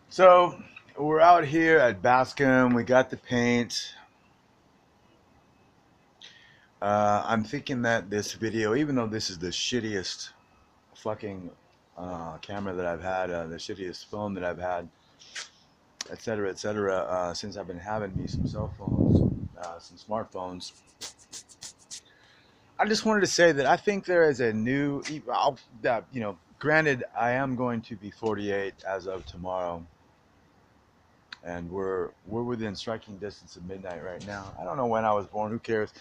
So we're out here at Bascom. We got the paint. I'm thinking that this video, even though this is the shittiest fucking camera that I've had, the shittiest phone that I've had, etc., since I've been having me some cell phones, some smartphones. I just wanted to say that I think there is a new, granted, I am going to be 48 as of tomorrow, and we're within striking distance of midnight right now. I don't know when I was born. Who cares?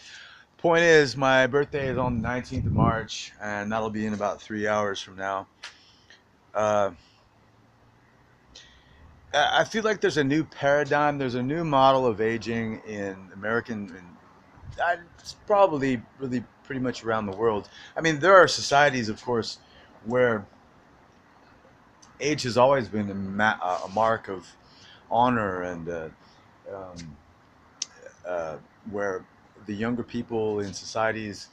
Point is, my birthday is on the 19th of March, and that'll be in about 3 hours from now. Uh, I feel like there's a new paradigm. There's a new model of aging in American, and it's probably really pretty much around the world. I mean, there are societies, of course, where age has always been a mark of honor and um, where the younger people in societies,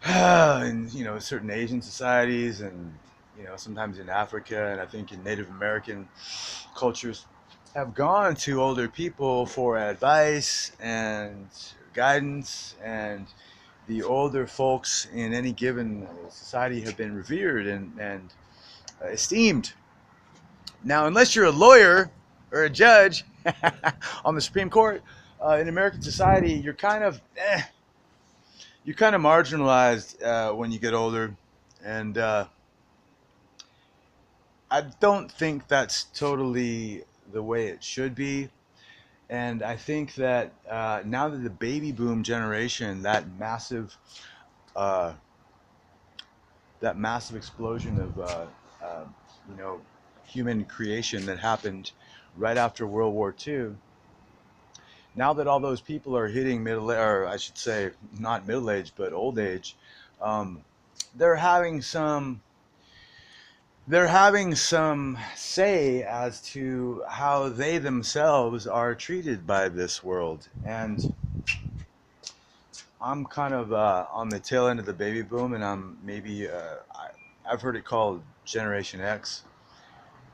and certain Asian societies, and sometimes in Africa, and I think in Native American cultures, have gone to older people for advice and guidance, and the older folks in any given society have been revered and esteemed. Now, unless you're a lawyer or a judge on the Supreme Court, in American society, you're kind of marginalized when you get older, and I don't think that's totally the way it should be. And I think that now that the baby boom generation, uh, that massive explosion of uh, you know human creation that happened right after World War II, now that all those people are hitting middle, or I should say, not middle age, but old age, um, they're having some they're having some say as to how they themselves are treated by this world. And I'm kind of on the tail end of the baby boom, and I've heard it called Generation X.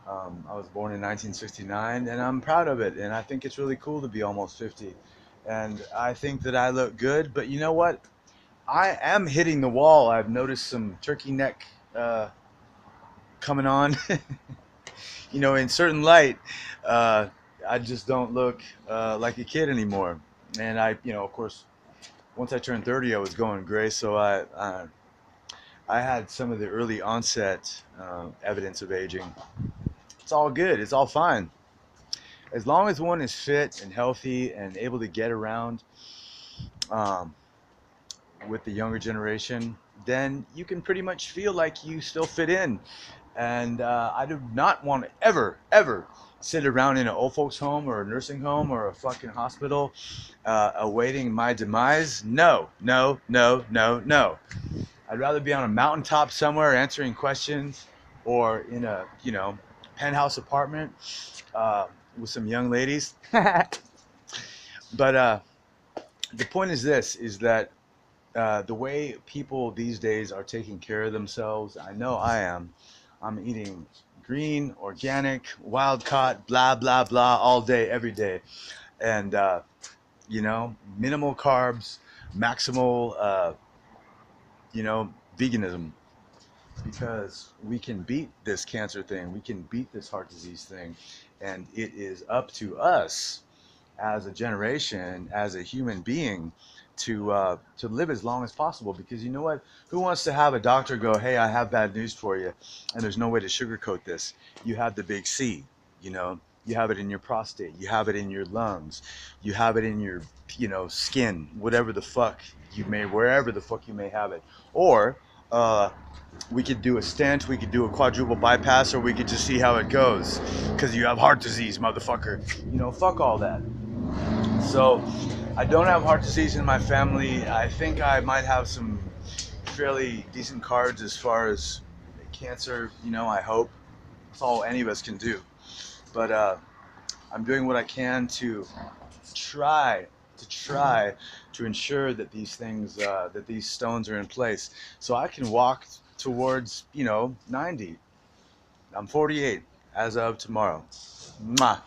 I was born in 1969, and I'm proud of it. And I think it's really cool to be almost 50. And I think that I look good, but you know what? I am hitting the wall. I've noticed some turkey neck coming on. In certain light, uh, I just don't look like a kid anymore. And of course, once I turned 30, I was going gray. So I had some of the early onset evidence of aging. It's all good. It's all fine. As long as one is fit and healthy and able to get around um, with the younger generation, then you can pretty much feel like you still fit in. And I do not want to ever sit around in an old folks home or a nursing home or a fucking hospital awaiting my demise. No, no, no, no, no. I'd rather be on a mountaintop somewhere answering questions, or in a penthouse apartment with some young ladies. But the point is this: is that the way people these days are taking care of themselves, I know I am. I'm eating green, organic, wild caught, blah blah blah, all day, every day, and minimal carbs, maximal, veganism, because we can beat this cancer thing, we can beat this heart disease thing, and it is up to us as a generation, as a human being, to live as long as possible. Because you know what? Who wants to have a doctor go, "Hey, I have bad news for you," and there's no way to sugarcoat this. You have the big C. You have it in your prostate. You have it in your lungs. You have it in your, skin. Whatever the fuck wherever the fuck you may have it. Or uh, we could do a stent, we could do a quadruple bypass, or we could just see how it goes. Because you have heart disease, motherfucker. Fuck all that. So I don't have heart disease in my family. I think I might have some fairly decent cards as far as cancer. I hope. That's all any of us can do. But I'm doing what I can to try try to ensure that these stones are in place, so I can walk towards 90. I'm 48. as of tomorrow. Mwah.